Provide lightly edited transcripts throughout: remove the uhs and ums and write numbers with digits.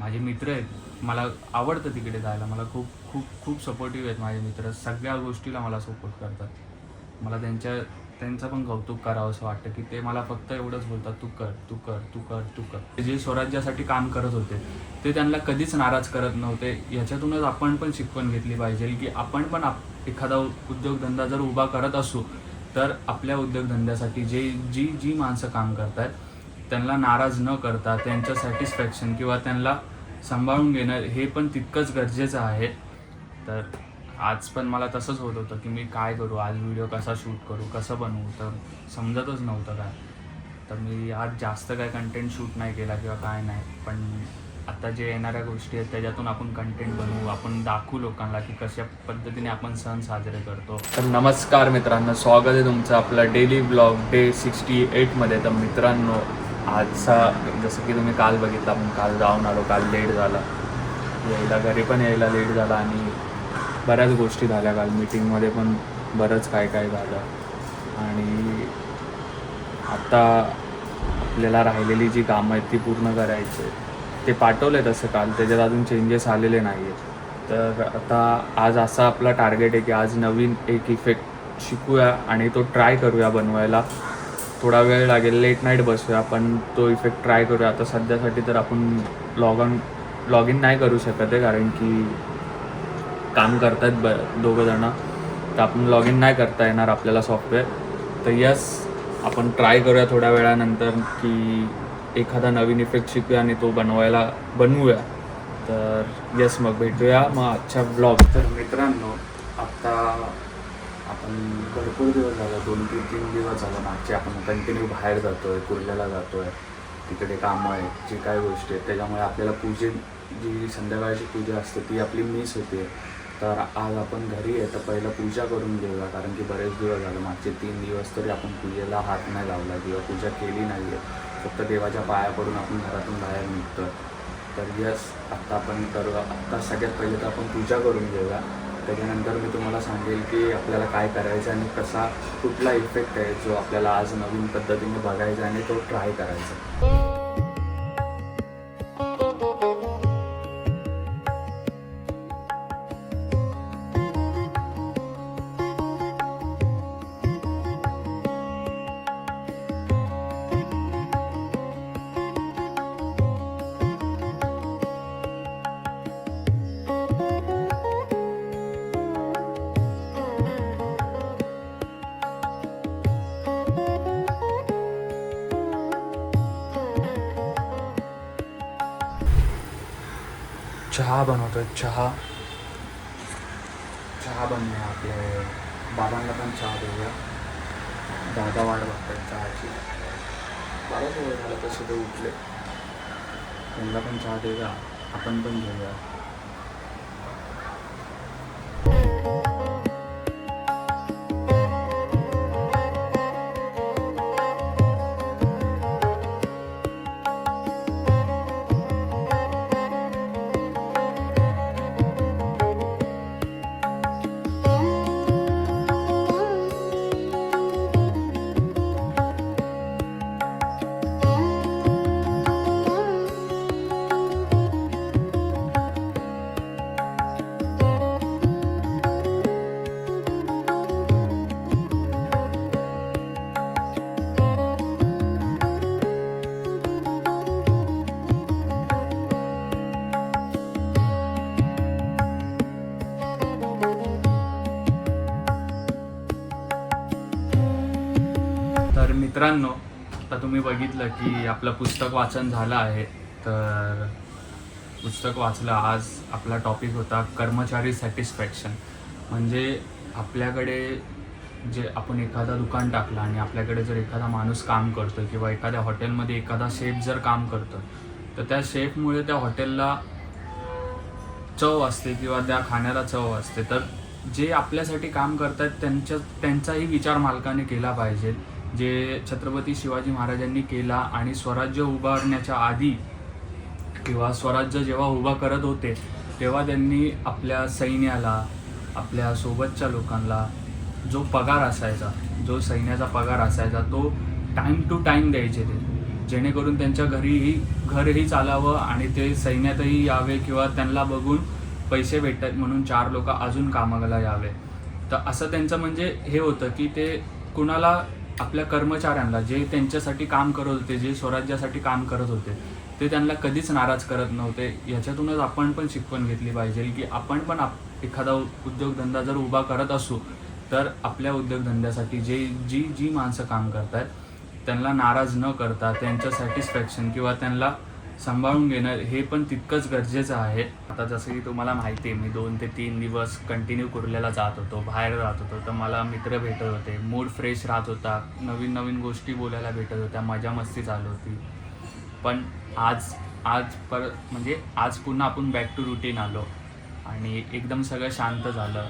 माझे मित्र आहेत, मला आवडतं तिकडे जायला. मला खूप खूप खूप सपोर्टिव्ह आहेत माझे मित्र. सगळ्या गोष्टीला मला सपोर्ट करतात. मला त्यांचं पण कौतुक करावं असं वाटतं, की ते मला फक्त एवढंच बोलतात, "तू कर, तू कर, तू कर, तू कर." ते जे स्वराज्यासाठी काम करत होते, ते त्यांना कधीच नाराज करत नव्हते. ह्याच्यातूनच आपण पण शिकवण घेतली पाहिजे, की आपण पण एखादा उद्योगधंदा जर उभा करत असू, तर आपल्या उद्योगधंद्यासाठी जी जी माणसं काम करत आहेत, त्यांना नाराज न करता त्यांचं सॅटिस्फॅक्शन किंवा त्यांना सांभाळून घेणं हे पण तितकंच गरजेचं आहे. तर आज पण मला तसंच होत होतं, की मी काय करू, आज व्हिडिओ कसा शूट करू, कसं बनवू, तर समजतच नव्हतं काय. तर मी आज जास्त काय कंटेंट शूट नाही केला किंवा काय नाही, पण आता जे येणाऱ्या गोष्टी आहेत त्याच्यातून आपण कंटेंट बनवू, आपण दाखवू लोकांना की कशा पद्धतीने आपण सण साजरे करतो. तर नमस्कार मित्रांनो, स्वागत आहे तुमचं आपला डेली ब्लॉग डे 68मध्ये. तर मित्रांनो, आजचा जसं की तुम्ही काल बघितलं, आपण काल जाऊन आलो, काल लेट झाला यायला लेट झाला आणि बऱ्याच गोष्टी झाल्या काल. मीटिंगमध्ये पण बरंच काय काय झालं आणि आता आपल्याला राहिलेली जी कामं आहेत ती पूर्ण करायची. ते पाठवलं आहे तसं काल, त्याच्यात अजून चेंजेस आलेले नाही आहेत. तर आता आज असा आपला टार्गेट आहे की आज नवीन एक इफेक्ट शिकूया आणि तो ट्राय करूया बनवायला. थोडा वेळ लागेल, लेट नाईट बसूया, पण तो इफेक्ट ट्राय करूया. आता सध्यासाठी तर आपण लॉग इन नाही करू शकत आहे, कारण की काम करतायत दोघं जणं, तर आपण लॉग इन नाही करता येणार आपल्याला सॉफ्टवेअर. तर यस, आपण ट्राय करूया थोड्या वेळानंतर की एखादा नवीन इफेक्ट शिकूया आणि तो बनवूया. तर यस, मग भेटूया मग आजच्या ब्लॉग. तर मित्रांनो, आता आपण भरपूर दिवस झाला, 2-3 दिवस झाला मागचे आपण कंटिन्यू बाहेर जातो आहे, कुर्ल्याला जातो आहे. तिकडे कामं आहेत, जी काय गोष्टी आहेत, त्याच्यामुळे आपल्याला जी संध्याकाळची पूजा असते ती आपली मिस होते. तर आज आपण घरी आहे, तर पहिलं पूजा करून घेऊया, कारण की बरेच दिवस झालं, मागचे 3 दिवस तरी आपण पूजेला हात नाही लावला किंवा पूजा केली नाही आहे. फक्त देवाच्या पाया पडून आपण घरातून बाहेर निघतो. तर यस, आत्ता आपण करूया. आत्ता सगळ्यात पहिले तर आपण पूजा करून घेऊया. त्याच्यानंतर मी तुम्हाला सांगेल की आपल्याला काय करायचं आणि कुठला इफेक्ट आहे जो आपल्याला आज नवीन पद्धतीने बघायचा आणि तो ट्राय करायचा. चहा बनवतोय. चहा बनणे आपले बाबांना पण चहा देऊया. दादा वाट बघतात चहाची. बाबा थोडं झालं तसे ते उठले, त्यांना पण चहा देऊया, आपण पण घेऊया. तर मित्रांनो, आता तुम्ही बघितलं की आपलं पुस्तक वाचन झालं आहे. तर पुस्तक वाचलं. आज आपला टॉपिक होता कर्मचारी सॅटिस्फॅक्शन. म्हणजे आपल्याकडे जे आपण एखादा दुकान टाकलं आणि आपल्याकडे जर एखादा माणूस काम करतो किंवा एखाद्या हॉटेलमध्ये एखादा शेफ जर काम करतो, तर त्या शेफमुळे त्या हॉटेलला चव असते किंवा त्या खाण्याला चव असते. तर जे आपल्यासाठी काम करतात त्यांचाही विचार मालकाने केला पाहिजे. जे छत्रपती शिवाजी महाराजांनी केला आणि स्वराज्य उभारण्याच्या आधी किंवा स्वराज्य जेव्हा उभा करत होते तेव्हा त्यांनी आपल्या सैन्याला, आपल्या सोबतच्या लोकांना जो सैन्याचा पगार असायचा तो टाईम टू टाईम द्यायचे ते. जेणेकरून त्यांच्या घरही चालावं आणि ते सैन्यातही यावे किंवा त्यांना बघून पैसे भेटतात म्हणून 4 लोक अजून कामाला यावे. तर असं त्यांचं म्हणजे हे होतं की ते कुणाला आपल्या कर्मचाऱ्यांना जे त्यांच्यासाठी काम करत होते, जे स्वराज्यासाठी काम करत होते, ते त्यांना कधीच नाराज करत नव्हते. याच्यातूनच आपण पण शिकवण घेतली पाहिजे की आपण पण एखादा उद्योगधंदा जर उभा करत असू तर आपल्या उद्योगधंद्यासाठी जी माणसं काम करत आहेत त्यांना नाराज न करता त्यांचं सॅटिस्फॅक्शन किंवा त्यांना सांभाळून घेणं हे पण तितकंच गरजेचं आहे. आता जसं की तुम्हाला माहिती आहे, मी 2 ते 3 दिवस कंटिन्यू कुर्ल्याला जात होतो, बाहेर राहत होतो, तर मला मित्र भेटत होते, मूड फ्रेश राहत होता, नवीन नवीन गोष्टी बोलायला भेटत होत्या, मजा मस्ती चालू होती. पण आज पुन्हा आपण बॅक टू रुटीन आलो आणि एकदम सगळं शांत झालं.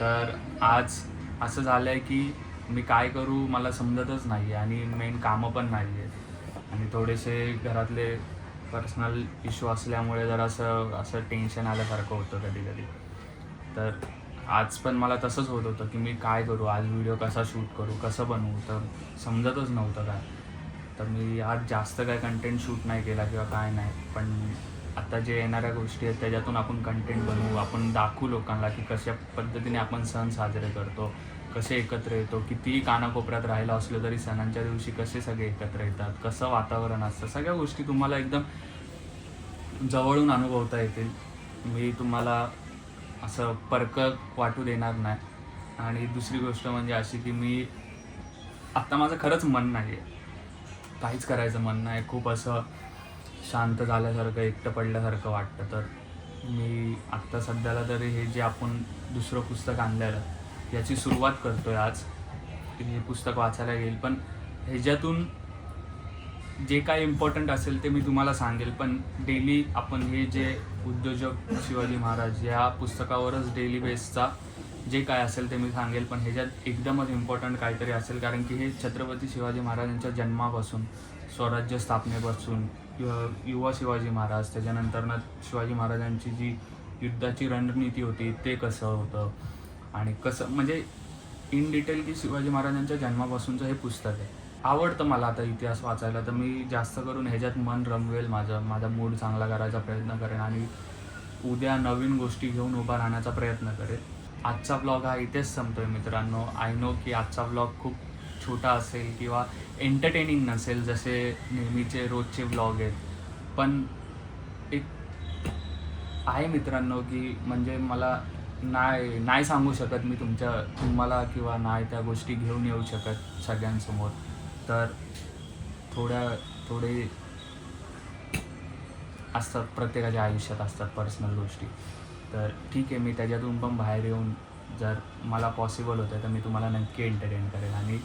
तर आज असं झालं आहे की मी काय करू मला समजतच नाही आहे आणि मेन कामं पण नाही आहेत आणि थोडेसे घरातले पर्सनल इश्यू असल्यामुळे जरा असं टेन्शन आल्यासारखं होतं कधी कधी. तर आज पण मला तसंच होत होतं की मी काय करू, आज व्हिडिओ कसा शूट करू, कसं बनवू, तर समजतच नव्हतं काय. तर मी आज जास्त काय कंटेंट शूट नाही केला किंवा काय नाही, पण आता जे येणाऱ्या गोष्टी आहेत त्याच्यातून आपण कंटेंट बनवू, आपण दाखवू लोकांना की कशा पद्धतीने आपण सण साजरे करतो, कसे एकत्र येतो, कितीही कानाकोपऱ्यात राहिलं असलं तरी सणांच्या दिवशी कसे सगळे एकत्र येतात, कसं वातावरण असतं, सगळ्या गोष्टी तुम्हाला एकदम जवळून अनुभवता येतील. मी तुम्हाला असं परकं वाटू देणार नाही. आणि दुसरी गोष्ट म्हणजे अशी की मी आत्ता माझं खरंच मन नाही आहे, काहीच करायचं मन नाही, खूप असं शांत झाल्यासारखं एकटं पडल्यासारखं वाटतं. तर मी आत्ता सध्याला तरी हे जे आपण दुसरं पुस्तक आणलेलं याची सुरुवात करतो आहे आज. हे पुस्तक वाचायला येईल, पण ह्याच्यातून जे काय इम्पॉर्टंट असेल ते मी तुम्हाला सांगेल. पण डेली आपण हे जे उद्योजक शिवाजी महाराज या पुस्तकावरच डेली बेसचा जे काय असेल ते मी सांगेल. पण ह्याच्यात एकदमच इम्पॉर्टंट काहीतरी असेल, कारण की हे छत्रपती शिवाजी महाराजांच्या जन्मापासून, स्वराज्य स्थापनेपासून, युवा शिवाजी महाराज, त्याच्यानंतरनं शिवाजी महाराजांची जी युद्धाची रणनीती होती ते कसं होतं आणि कसं म्हणजे इन डिटेल की शिवाजी महाराजांच्या जन्मापासूनचं हे पुस्तक आहे. आवडतं मला आता इतिहास वाचायला, तर मी जास्त करून ह्याच्यात मन रमवेल, माझा मूड चांगला करायचा प्रयत्न करेन आणि उद्या नवीन गोष्टी घेऊन उभा राहण्याचा प्रयत्न करेन. आजचा ब्लॉग हा इथेच संपतोय मित्रांनो. आय नो की आजचा ब्लॉग खूप छोटा असेल किंवा एंटरटेनिंग नसेल जसे नेहमीचे रोजचे ब्लॉग आहेत, पण एक आहे मित्रांनो की म्हणजे मला नाही सांगू शकत मी तुम्हाला किंवा नाही त्या गोष्टी घेऊन येऊ शकत सगळ्यांसमोर. तर थोडे असतात, प्रत्येकाच्या आयुष्यात असतात पर्सनल गोष्टी. तर ठीक आहे, मी त्याच्यातून पण बाहेर येऊन जर मला पॉसिबल होतं तर मी तुम्हाला नक्की एंटरटेन करेन. आणि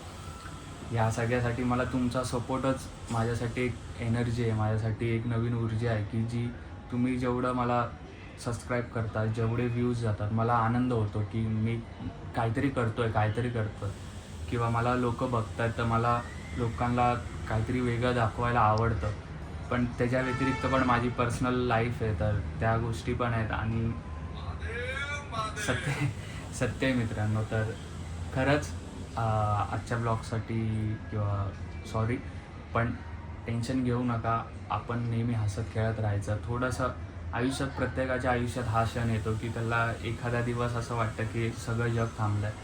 ह्या सगळ्यासाठी मला तुमचा सपोर्टच माझ्यासाठी एक एनर्जी आहे, माझ्यासाठी एक नवीन ऊर्जा आहे की जी तुम्ही जेवढं मला सबस्क्राईब करता, जेवढे व्ह्यूज जातात, मला आनंद होतो की मी काहीतरी करतो आहे किंवा मला लोक बघतात, तर मला लोकांना काहीतरी वेगळं दाखवायला आवडतं. पण त्याच्या व्यतिरिक्त पण माझी पर्सनल लाईफ आहे, तर त्या गोष्टी पण आहेत. आणि सत्य आहे मित्रांनो. तर खरंच आजच्या ब्लॉगसाठी किंवा सॉरी, पण टेन्शन घेऊ नका. आपण नेहमी हसत खेळत राहायचं. थोडंसं आयुष्यात, प्रत्येकाच्या आयुष्यात हा क्षण येतो की त्याला एखादा दिवस असं वाटतं की सगळं जग थांबलं आहे,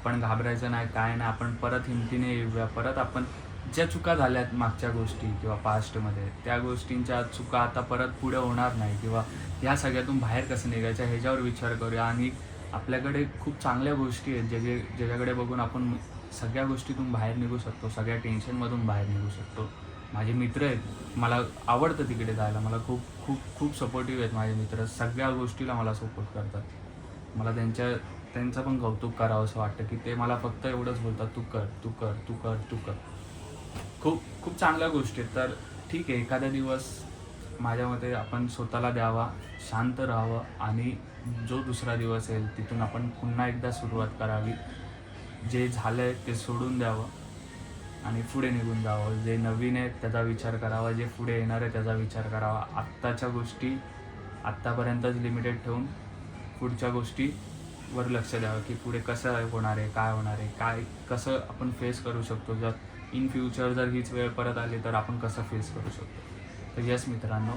पण घाबरायचं नाही, काय नाही, आपण परत हिमतीने येऊया. परत आपण ज्या चुका झाल्यात मागच्या गोष्टी किंवा पास्टमध्ये, त्या गोष्टींच्या चुका आता परत पुढे होणार नाही किंवा ह्या सगळ्यातून बाहेर कसं निघायचं ह्याच्यावर विचार करूया. आणि आपल्याकडे खूप चांगल्या गोष्टी आहेत ज्याच्याकडे बघून आपण सगळ्या गोष्टीतून बाहेर निघू शकतो, सगळ्या टेन्शनमधून बाहेर निघू शकतो. माझे मित्र आहेत, मला आवडतं तिकडे जायला, मला खूप खूप खूप सपोर्टिव्ह आहेत माझे मित्र, सगळ्या गोष्टीला मला सपोर्ट करतात. मला त्यांचं पण कौतुक करावं असं वाटतं की ते मला फक्त एवढंच बोलतात, तू कर तू कर तू कर तू कर. खूप खूप चांगल्या गोष्टी आहेत. तर ठीक आहे, एखादा दिवस माझ्या मते आपण स्वतःला द्यावा, शांत राहावं आणि जो दुसरा दिवस येईल तिथून आपण पुन्हा एकदा सुरुवात करावी. जे झालं आहे ते सोडून द्यावं आणि पुढे निघून जावं. जे नवीन आहे त्याचा विचार करावा, जे पुढे येणार आहे त्याचा विचार करावा. आत्ताच्या गोष्टी आत्तापर्यंतच लिमिटेड ठेवून पुढच्या गोष्टीवर लक्ष द्यावं की पुढे कसं होणार आहे, काय होणार आहे, कसं आपण फेस करू शकतो. जर इन फ्युचर जर हीच वेळ परत आली तर आपण कसं फेस करू शकतो. तर यस मित्रांनो,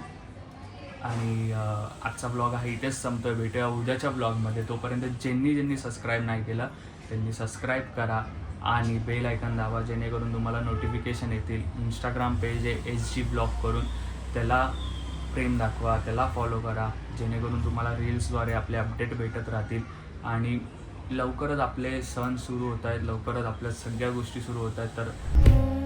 आणि आजचा ब्लॉग हा इथेच संपतोय. भेटूया उद्याच्या ब्लॉगमध्ये. तोपर्यंत ज्यांनी सबस्क्राईब नाही केलं त्यांनी सबस्क्राईब करा आणि बेल आयकॉन दाबा, जेणेकरून तुम्हाला नोटिफिकेशन येतील. इंस्टाग्राम पेज आहे SG ब्लॉग करून, त्याला प्रेम दाखवा, त्याला फॉलो करा, जेणेकरून तुम्हाला रील्सद्वारे आपले अपडेट भेटत राहतील. आणि लवकरच आपले सण सुरू होत आहेत, लवकरच आपल्या सगळ्या गोष्टी सुरू होत आहेत. तर